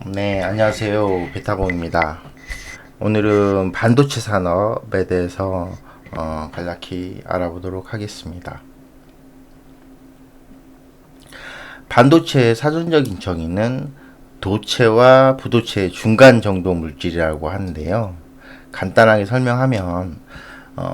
네, 안녕하세요. 베타공입니다. 오늘은 반도체 산업에 대해서 간략히 알아보도록 하겠습니다. 반도체의 사전적인 정의는 도체와 부도체의 중간 정도 물질이라고 하는데요. 간단하게 설명하면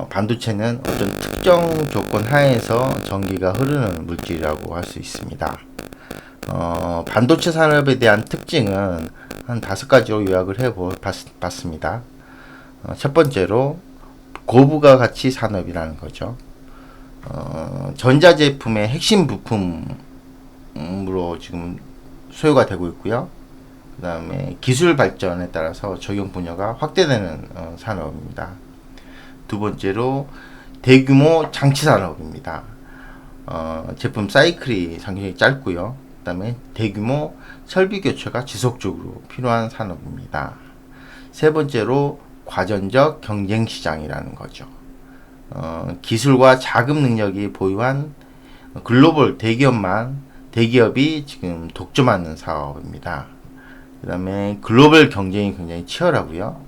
반도체는 어떤 특정 조건 하에서 전기가 흐르는 물질이라고 할 수 있습니다. 반도체 산업에 대한 특징은 한 5가지로 요약을 봤습니다. 첫 번째로 고부가 가치 산업이라는 거죠. 전자제품의 핵심 부품으로 지금 소요가 되고 있고요. 그 다음에 기술 발전에 따라서 적용 분야가 확대되는 산업입니다. 두 번째로 대규모 장치 산업입니다. 제품 사이클이 상당히 짧고요. 그 다음에 대규모 설비 교체가 지속적으로 필요한 산업입니다. 세 번째로 과전적 경쟁 시장이라는 거죠. 기술과 자금 능력이 보유한 글로벌 대기업이 지금 독점하는 사업입니다. 그 다음에 글로벌 경쟁이 굉장히 치열하고요.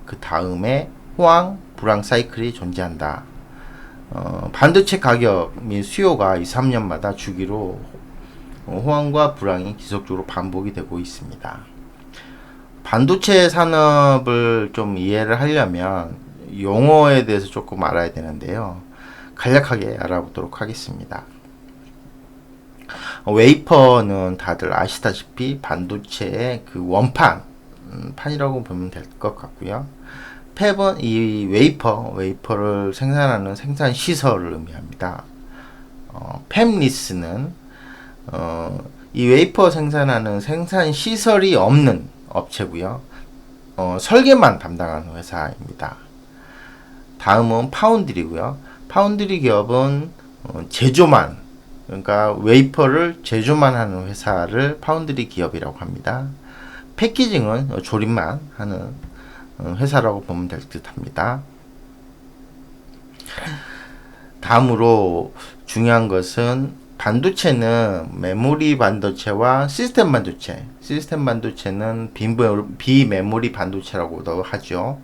그 다음에 호황, 불황 사이클이 존재한다. 반도체 가격 및 수요가 2, 3년마다 주기로 호황과 불황이 지속적으로 반복이 되고 있습니다. 반도체 산업을 좀 이해를 하려면 용어에 대해서 조금 알아야 되는데요. 간략하게 알아보도록 하겠습니다. 웨이퍼는 다들 아시다시피 반도체의 그 원판, 판이라고 보면 될 것 같고요. 팹은 이 웨이퍼를 생산하는 생산 시설을 의미합니다. 팹리스는 이 웨이퍼 생산하는 생산 시설이 없는 업체고요. 설계만 담당하는 회사입니다. 다음은 파운드리고요. 파운드리 기업은 제조만, 그러니까 웨이퍼를 제조만 하는 회사를 파운드리 기업이라고 합니다. 패키징은 조립만 하는 회사라고 보면 될 듯 합니다. 다음으로 중요한 것은 반도체는 메모리 반도체와 시스템 반도체는 비메모리 반도체라고도 하죠.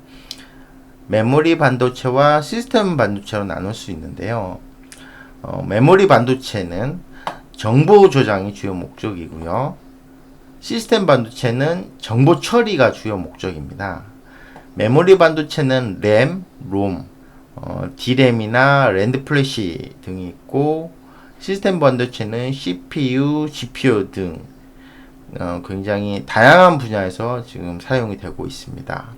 메모리 반도체와 시스템 반도체로 나눌 수 있는데요. 메모리 반도체는 정보 조작이 주요 목적이고요. 시스템 반도체는 정보 처리가 주요 목적입니다. 메모리 반도체는 램, 롬, D램이나 랜드 플래시 등이 있고, 시스템 반도체는 CPU, GPU 등 굉장히 다양한 분야에서 지금 사용이 되고 있습니다.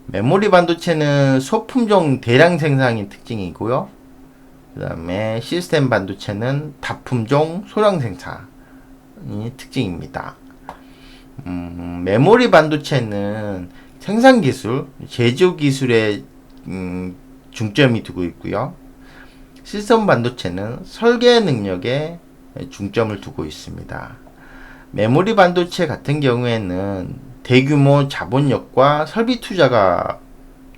메모리 반도체는 소품종 대량 생산이 특징이고요. 그 다음에 시스템 반도체는 다품종 소량 생산이 특징입니다. 메모리 반도체는 생산 기술, 제조 기술에 중점이 두고 있고요. 시스템 반도체는 설계 능력에 중점을 두고 있습니다. 메모리 반도체 같은 경우에는 대규모 자본력과 설비 투자가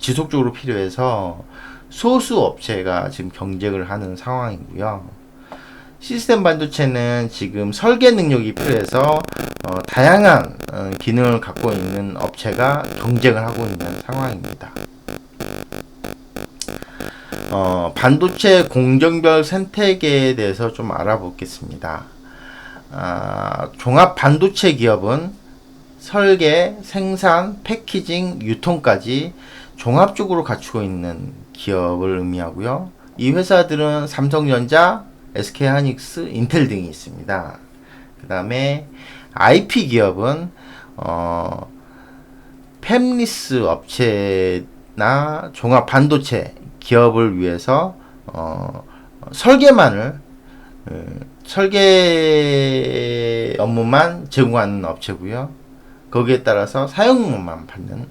지속적으로 필요해서 소수 업체가 지금 경쟁을 하는 상황이고요. 시스템 반도체는 지금 설계 능력이 필요해서 다양한 기능을 갖고 있는 업체가 경쟁을 하고 있는 상황입니다. 반도체 공정별 생태계에 대해서 좀 알아보겠습니다. 종합 반도체 기업은 설계, 생산, 패키징, 유통까지 종합적으로 갖추고 있는 기업을 의미하고요. 이 회사들은 삼성전자, SK하이닉스, 인텔 등이 있습니다. 그 다음에 IP 기업은 팹리스 업체나 종합 반도체 기업을 위해서 설계 업무만 제공하는 업체고요. 거기에 따라서 사용료만 받는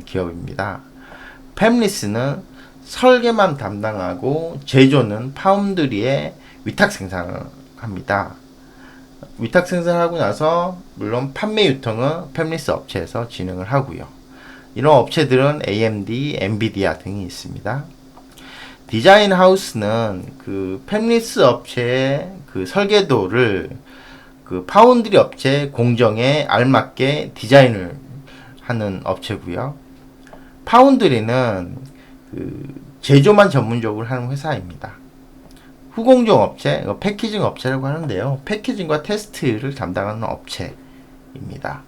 기업입니다. 팹리스는 설계만 담당하고 제조는 파운드리에 위탁 생산을 합니다. 위탁 생산하고 나서 물론 판매 유통은 팹리스 업체에서 진행을 하고요. 이런 업체들은 AMD, 엔비디아 등이 있습니다. 디자인 하우스는 그 팹리스 업체의 그 설계도를 그 파운드리 업체 공정에 알맞게 디자인을 하는 업체고요. 파운드리는 그 제조만 전문적으로 하는 회사입니다. 후공정 업체, 패키징 업체라고 하는데요. 패키징과 테스트를 담당하는 업체입니다.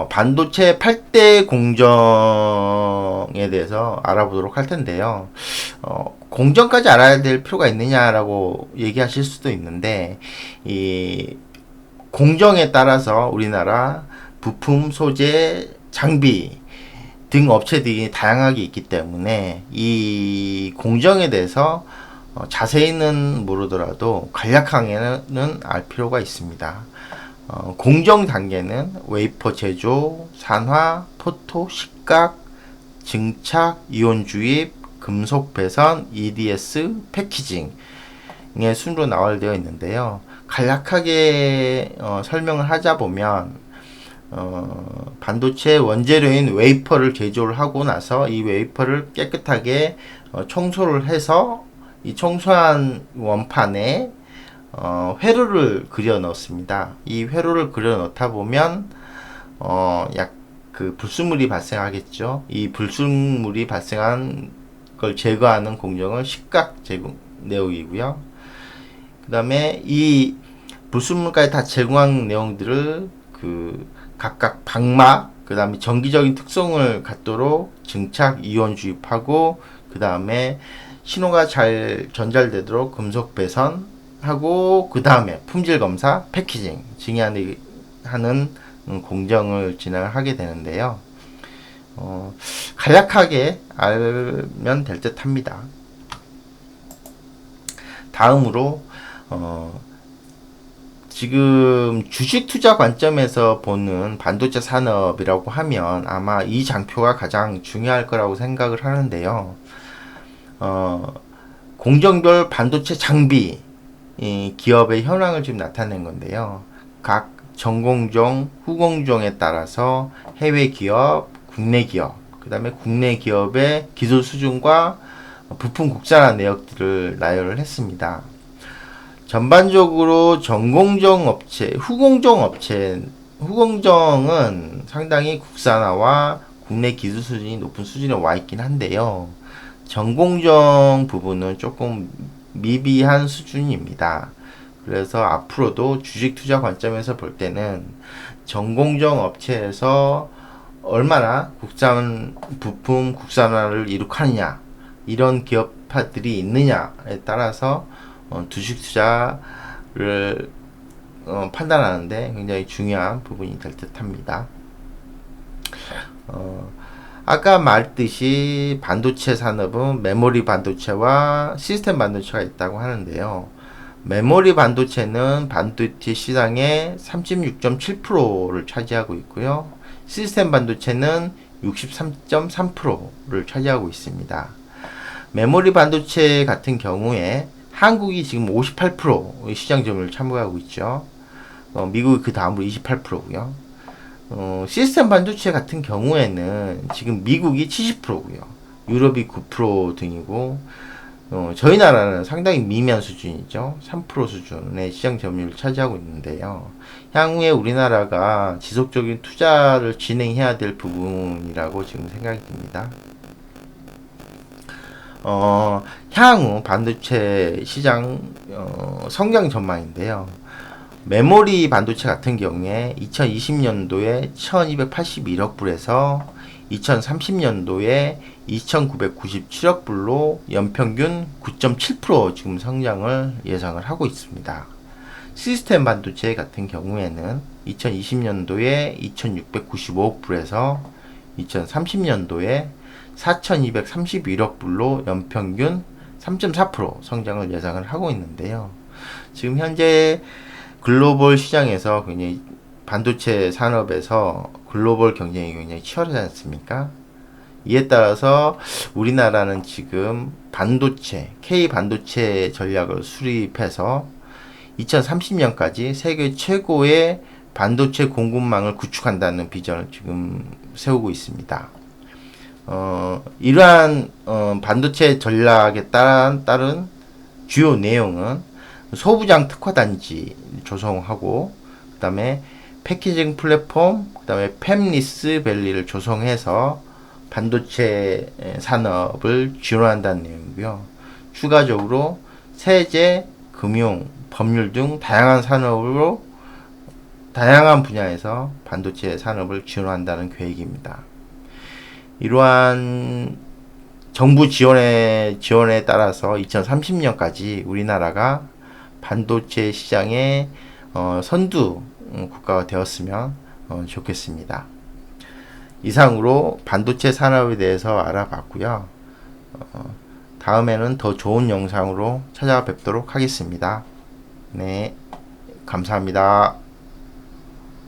반도체 8대 공정에 대해서 알아보도록 할 텐데요. 공정까지 알아야 될 필요가 있느냐라고 얘기하실 수도 있는데, 이 공정에 따라서 우리나라 부품, 소재, 장비 등 업체들이 다양하게 있기 때문에 이 공정에 대해서 자세히는 모르더라도 간략하게는 알 필요가 있습니다. 공정 단계는 웨이퍼 제조, 산화, 포토, 식각, 증착, 이온 주입, 금속 배선, EDS, 패키징의 순으로 나열되어 있는데요. 간략하게 설명을 하자 보면 반도체 원재료인 웨이퍼를 제조를 하고 나서 이 웨이퍼를 깨끗하게 청소를 해서 이 청소한 원판에 회로를 그려 넣습니다. 이 회로를 그려 넣다 보면 약 그 불순물이 발생하겠죠. 이 불순물이 발생한 걸 제거하는 공정을 식각 제거 내용이고요. 그 다음에 이 불순물까지 다 제거한 내용들을 그 각각 방막, 그 다음에 정기적인 특성을 갖도록 증착, 이온 주입하고, 그 다음에 신호가 잘 전달되도록 금속 배선하고, 그 다음에 품질 검사, 패키징 증여하는 공정을 진행하게 되는데요. 간략하게 알면 될 듯 합니다. 다음으로, 지금 주식 투자 관점에서 보는 반도체 산업이라고 하면 아마 이 장표가 가장 중요할 거라고 생각을 하는데요. 공정별 반도체 장비 기업의 현황을 지금 나타낸 건데요. 각 전공정, 후공정에 따라서 해외 기업, 국내 기업, 그 다음에 국내 기업의 기술 수준과 부품 국산화 내역들을 나열을 했습니다. 전반적으로 전공정 업체, 후공정은 상당히 국산화와 국내 기술 수준이 높은 수준에 와 있긴 한데요. 전공정 부분은 조금 미비한 수준입니다. 그래서 앞으로도 주식 투자 관점에서 볼 때는 전공정 업체에서 얼마나 국산 부품 국산화를 이룩하느냐, 이런 기업들이 있느냐에 따라서 주식 투자를 판단하는데 굉장히 중요한 부분이 될 듯합니다. 아까 말했듯이 반도체 산업은 메모리 반도체와 시스템 반도체가 있다고 하는데요. 메모리 반도체는 반도체 시장의 36.7%를 차지하고 있고요. 시스템 반도체는 63.3%를 차지하고 있습니다. 메모리 반도체 같은 경우에 한국이 지금 58% 시장 점유율을 참고하고 있죠. 미국이 그 다음으로 28%고요. 시스템 반도체 같은 경우에는 지금 미국이 70%고요. 유럽이 9% 등이고, 저희 나라는 상당히 미미한 수준이죠. 3% 수준의 시장 점유율을 차지하고 있는데요. 향후에 우리나라가 지속적인 투자를 진행해야 될 부분이라고 지금 생각이 듭니다. 향후 반도체 시장 성장 전망인데요. 메모리 반도체 같은 경우에 2020년도에 1281억 불에서 2030년도에 2997억 불로 연평균 9.7% 지금 성장을 예상을 하고 있습니다. 시스템 반도체 같은 경우에는 2020년도에 2695억 불에서 2030년도에 4231억 불로 연평균 3.4% 성장을 예상을 하고 있는데요. 지금 현재 글로벌 시장에서 굉장히 반도체 산업에서 글로벌 경쟁이 굉장히 치열하지 않습니까? 이에 따라서 우리나라는 지금 반도체, K 반도체 전략을 수립해서 2030년까지 세계 최고의 반도체 공급망을 구축한다는 비전을 지금 세우고 있습니다. 이러한 반도체 전략에 따른 주요 내용은 소부장 특화단지 조성하고, 그 다음에 패키징 플랫폼, 그 다음에 팹리스 밸리를 조성해서 반도체 산업을 지원한다는 내용이고요. 추가적으로 세제, 금융, 법률 등 다양한 분야에서 반도체 산업을 지원한다는 계획입니다. 이러한 정부 지원에 따라서 2030년까지 우리나라가 반도체 시장의 선두 국가가 되었으면 좋겠습니다. 이상으로 반도체 산업에 대해서 알아봤고요. 다음에는 더 좋은 영상으로 찾아뵙도록 하겠습니다. 네, 감사합니다.